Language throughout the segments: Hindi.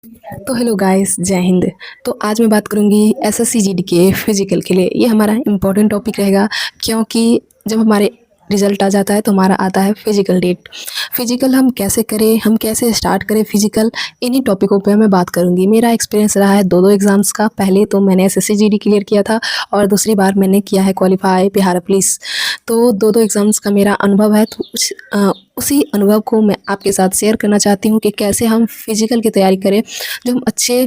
तो हेलो गाइस, जय हिंद। तो आज मैं बात करूंगी एसएससी जीडी के फिजिकल के लिए। ये हमारा इम्पोर्टेंट टॉपिक रहेगा, क्योंकि जब हमारे रिजल्ट आ जाता है तो हमारा आता है फिजिकल डेट। फिजिकल हम कैसे करें, हम कैसे स्टार्ट करें फिजिकल, इन्हीं टॉपिकों पे मैं बात करूंगी। मेरा एक्सपीरियंस रहा है दो एग्ज़ाम्स का। पहले तो मैंने एसएससी जीडी क्लियर किया था और दूसरी बार मैंने किया है क्वालिफाई बिहार पुलिस। तो दो एग्ज़ाम्स का मेरा अनुभव है। तो उसी अनुभव को मैं आपके साथ शेयर करना चाहती हूँ कि कैसे हम फिजिकल की तैयारी करें जो हम अच्छे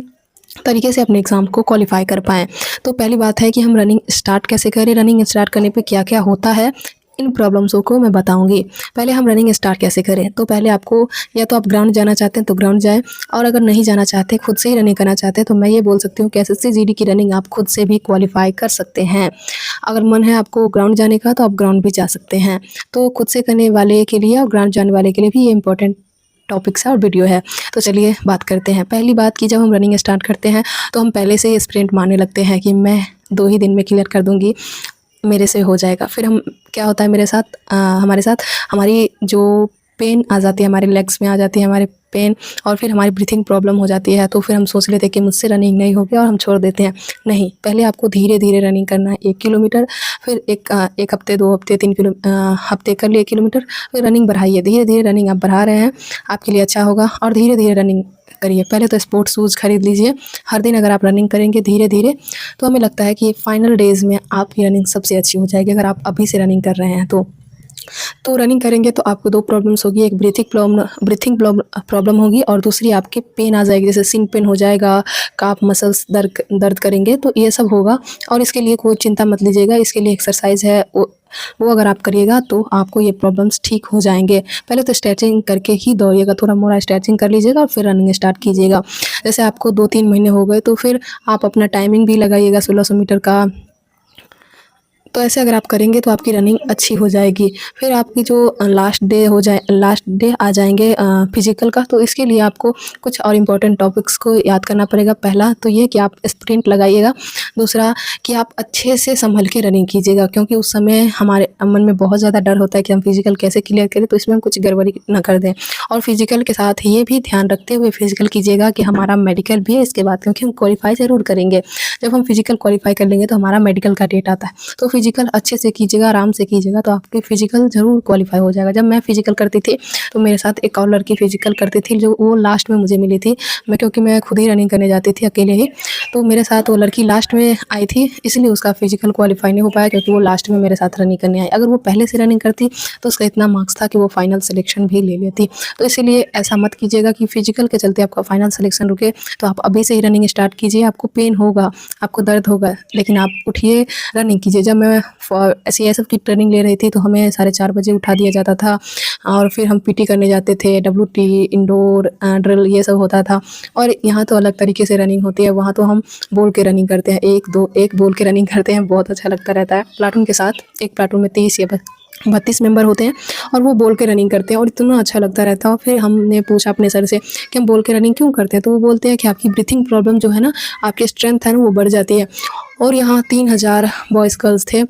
तरीके से अपने एग्ज़ाम को क्वालिफाई कर पाएँ। तो पहली बात है कि हम रनिंग स्टार्ट कैसे करें, रनिंग स्टार्ट करने पे क्या-क्या होता है, इन प्रॉब्लम्सों को मैं बताऊँगी। पहले हम रनिंग स्टार्ट कैसे करें, तो पहले आपको या तो आप ग्राउंड जाना चाहते हैं तो ग्राउंड जाएँ, और अगर नहीं जाना चाहते, खुद से ही रनिंग करना चाहते हैं, तो मैं ये बोल सकती हूँ कि एसएससी जीडी की रनिंग आप खुद से भी क्वालिफाई कर सकते हैं। अगर मन है आपको ग्राउंड जाने का तो आप ग्राउंड भी जा सकते हैं। तो खुद से करने वाले के लिए और ग्राउंड जाने वाले के लिए भी ये इंपॉर्टेंट टॉपिक्स है और वीडियो है। तो चलिए बात करते हैं। पहली बात कि जब हम रनिंग स्टार्ट करते हैं तो हम पहले से ही स्प्रिंट मारने लगते हैं कि मैं 2 ही दिन में क्लियर कर दूँगी, मेरे से हो जाएगा। फिर हम क्या होता है मेरे साथ, हमारे साथ हमारी जो पेन आ जाती है, हमारे लेग्स में आ जाती है हमारे पेन, और फिर हमारी ब्रीथिंग प्रॉब्लम हो जाती है। तो फिर हम सोच लेते हैं कि मुझसे रनिंग नहीं होगी और हम छोड़ देते हैं। नहीं, पहले आपको धीरे-धीरे रनिंग करना है। 1 किलोमीटर, फिर 1 हफ्ते, 2 हफ्ते, 3 हफ्ते कर लिए किलोमीटर, फिर रनिंग बढ़ाइए। धीरे-धीरे रनिंग आप बढ़ा रहे हैं, आपके लिए अच्छा होगा। और धीरे-धीरे रनिंग करिए। पहले तो स्पोर्ट्स शूज़ खरीद लीजिए। हर दिन अगर आप रनिंग करेंगे धीरे-धीरे, तो हमें लगता है कि फाइनल डेज़ में आपकी रनिंग सबसे अच्छी हो जाएगी, अगर आप अभी से रनिंग कर रहे हैं तो। तो रनिंग करेंगे तो आपको 2 प्रॉब्लम्स होगी, एक ब्रीथिंग प्रॉब्लम होगी और दूसरी आपकी पेन आ जाएगी, जैसे शिन पेन हो जाएगा, काफ मसल्स दर्द दर्द करेंगे, तो ये सब होगा। और इसके लिए कोई चिंता मत लीजिएगा, इसके लिए एक्सरसाइज़ है, वो अगर आप करिएगा तो आपको ये प्रॉब्लम्स ठीक हो जाएँगे। पहले तो स्ट्रेचिंग करके ही दौड़िएगा, थोड़ा-मोड़ा स्ट्रेचिंग कर लीजिएगा और फिर रनिंग स्टार्ट कीजिएगा। जैसे आपको 2-3 महीने हो गए तो फिर आप अपना टाइमिंग भी लगाइएगा 1600 मीटर का। तो ऐसे अगर आप करेंगे तो आपकी रनिंग अच्छी हो जाएगी। फिर आपकी जो लास्ट डे आ जाएँगे फिज़िकल का, तो इसके लिए आपको कुछ और इम्पोर्टेंट टॉपिक्स को याद करना पड़ेगा। पहला तो ये कि आप स्प्रिंट लगाइएगा। दूसरा कि आप अच्छे से सँभल के रनिंग कीजिएगा, क्योंकि उस समय हमारे मन में बहुत ज़्यादा डर होता है कि हम फिज़िकल कैसे क्लियर करें, तो इसमें हम कुछ गड़बड़ी ना कर दें। और फिज़िकल के साथ ये भी ध्यान रखते हुए फिज़िकल कीजिएगा कि हमारा मेडिकल भी है इसके बाद, क्योंकि हम क्वालीफाई ज़रूर करेंगे। जब हम फिज़िकल क्वालीफाई कर लेंगे तो हमारा मेडिकल का डेट आता है। तो फिज़िकल अच्छे से कीजिएगा, आराम से कीजिएगा, तो आपकी फिज़िकल ज़रूर क्वालीफाई हो जाएगा। जब मैं फिज़िकल करती थी तो मेरे साथ एक और लड़की फिज़िकल करती थी, जो वो लास्ट में मुझे मिली थी। क्योंकि मैं खुद ही रनिंग करने जाती थी अकेले ही, तो मेरे साथ वो लड़की लास्ट में आई थी, इसलिए उसका फिज़िकल क्वालीफाई नहीं हो पाया, क्योंकि वो लास्ट में मेरे साथ रनिंग करने आई। अगर वो पहले से रनिंग करती तो उसका इतना मार्क्स था कि वो फाइनल सिलेक्शन भी ले लेती। तो इसीलिए ऐसा मत कीजिएगा कि फिज़िकल के चलते आपका फाइनल सिलेक्शन रुके। तो आप अभी से ही रनिंग स्टार्ट कीजिए। आपको पेन होगा, आपको दर्द होगा, लेकिन आप उठिए, रनिंग कीजिए। जब मैं सीआईएसएफ की ट्रेनिंग ले रही थी तो हमें 4:30 बजे उठा दिया जाता था, और फिर हम पीटी करने जाते थे, डब्ल्यूटी, इंडोर ड्रिल, ये सब होता था। और यहाँ तो अलग तरीके से रनिंग होती है, वहाँ तो हम बोल के रनिंग करते हैं, 1-2 1 बोल के रनिंग करते हैं, बहुत अच्छा लगता रहता है प्लाटून के साथ। एक प्लाटून में 30 या 32 मेंबर होते हैं और वो बोल के रनिंग करते हैं, और इतना अच्छा लगता रहता है। और फिर हमने पूछा अपने सर से कि हम बोल के रनिंग क्यों करते हैं, तो वो बोलते हैं कि आपकी ब्रीथिंग प्रॉब्लम जो है ना, आपकी स्ट्रेंथ है ना, वो बढ़ जाती है। और यहाँ 3000 बॉयज़ गर्ल्स थे,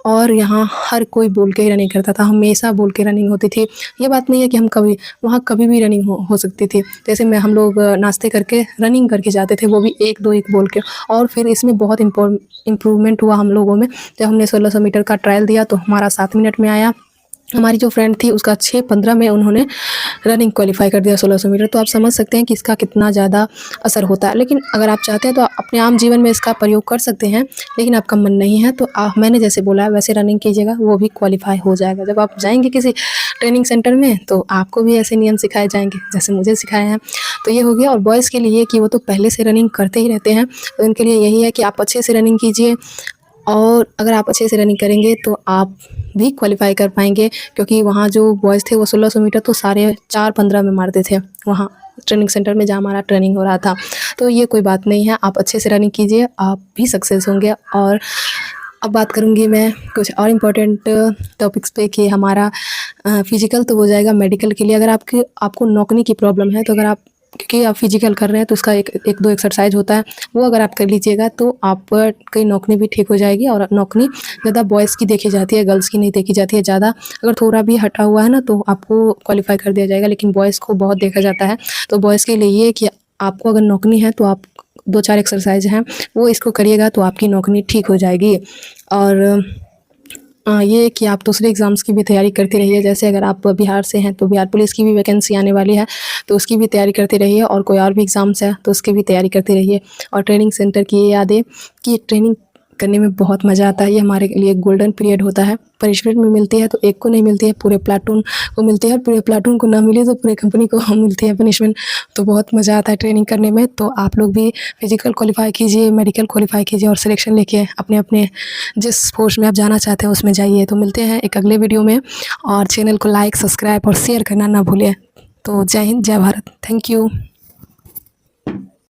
और यहाँ हर कोई बोल के ही रनिंग करता था, हमेशा बोल के रनिंग होती थी। ये बात नहीं है कि हम कभी भी रनिंग हो सकती थी। जैसे हम लोग नाश्ते करके रनिंग करके जाते थे, वो भी 1-2 1 बोल के। और फिर इसमें बहुत इम्प्रूवमेंट हुआ हम लोगों में। जब हमने 1600 मीटर का ट्रायल दिया तो हमारा 7 मिनट में आया। हमारी जो फ्रेंड थी उसका 6:15 में उन्होंने रनिंग क्वालीफाई कर दिया 1600 मीटर। तो आप समझ सकते हैं कि इसका कितना ज़्यादा असर होता है। लेकिन अगर आप चाहते हैं तो आप अपने आम जीवन में इसका प्रयोग कर सकते हैं, लेकिन आपका मन नहीं है तो मैंने जैसे बोला है वैसे रनिंग कीजिएगा, वो भी क्वालीफाई हो जाएगा। जब आप जाएंगे किसी ट्रेनिंग सेंटर में तो आपको भी ऐसे नियम सिखाए जाएंगे जैसे मुझे सिखाए हैं। तो ये हो गया। और बॉयज़ के लिए कि वो तो पहले से रनिंग करते ही रहते हैं, तो उनके लिए यही है कि आप अच्छे से रनिंग कीजिए। और अगर आप अच्छे से रनिंग करेंगे तो आप भी क्वालीफाई कर पाएंगे, क्योंकि वहाँ जो बॉयज़ थे वो 1600 मीटर तो 4:15 में मारते थे, वहाँ ट्रेनिंग सेंटर में जहाँ हमारा ट्रेनिंग हो रहा था। तो ये कोई बात नहीं है, आप अच्छे से रनिंग कीजिए, आप भी सक्सेस होंगे। और अब बात करूँगी मैं कुछ और इम्पोर्टेंट टॉपिक्स पे कि हमारा फिज़िकल तो हो जाएगा। मेडिकल के लिए अगर आपको नौकनी की प्रॉब्लम है, तो अगर आप, क्योंकि आप फिज़िकल कर रहे हैं तो उसका एक दो एक्सरसाइज होता है, वो अगर आप कर लीजिएगा तो आपकी नौकनी भी ठीक हो जाएगी। और नौकनी ज़्यादा बॉयज़ की देखी जाती है, गर्ल्स की नहीं देखी जाती है ज़्यादा। अगर थोड़ा भी हटा हुआ है ना तो आपको क्वालीफाई कर दिया जाएगा, लेकिन बॉयज़ को बहुत देखा जाता है। तो बॉयज़ के लिए ये कि आपको अगर नौकरी है तो आप 2-4 एक्सरसाइज हैं वो इसको करिएगा तो आपकी नौकरी ठीक हो जाएगी। और ये कि आप दूसरे एग्ज़ाम्स की भी तैयारी करते रहिए। जैसे अगर आप बिहार से हैं तो बिहार पुलिस की भी वैकेंसी आने वाली है, तो उसकी भी तैयारी करते रहिए। और कोई और भी एग्ज़ाम्स है तो उसकी भी तैयारी करते रहिए। और ट्रेनिंग सेंटर की ये यादें कि ट्रेनिंग करने में बहुत मज़ा आता है। ये हमारे लिए गोल्डन पीरियड होता है। पनिशमेंट में मिलती है तो एक को नहीं मिलती है, पूरे प्लाटून को मिलती है। पूरे प्लाटून को ना मिली तो पूरे कंपनी को मिलती है पनिशमेंट। तो बहुत मज़ा आता है ट्रेनिंग करने में। तो आप लोग भी फिजिकल क्वालीफाई कीजिए, मेडिकल क्वालीफाई कीजिए और सिलेक्शन लेके अपने अपने जिस फोर्स में आप जाना चाहते हैं उसमें जाइए। तो मिलते हैं एक अगले वीडियो में, और चैनल को लाइक, सब्सक्राइब और शेयर करना ना भूलें। तो जय हिंद, जय भारत। Thank you.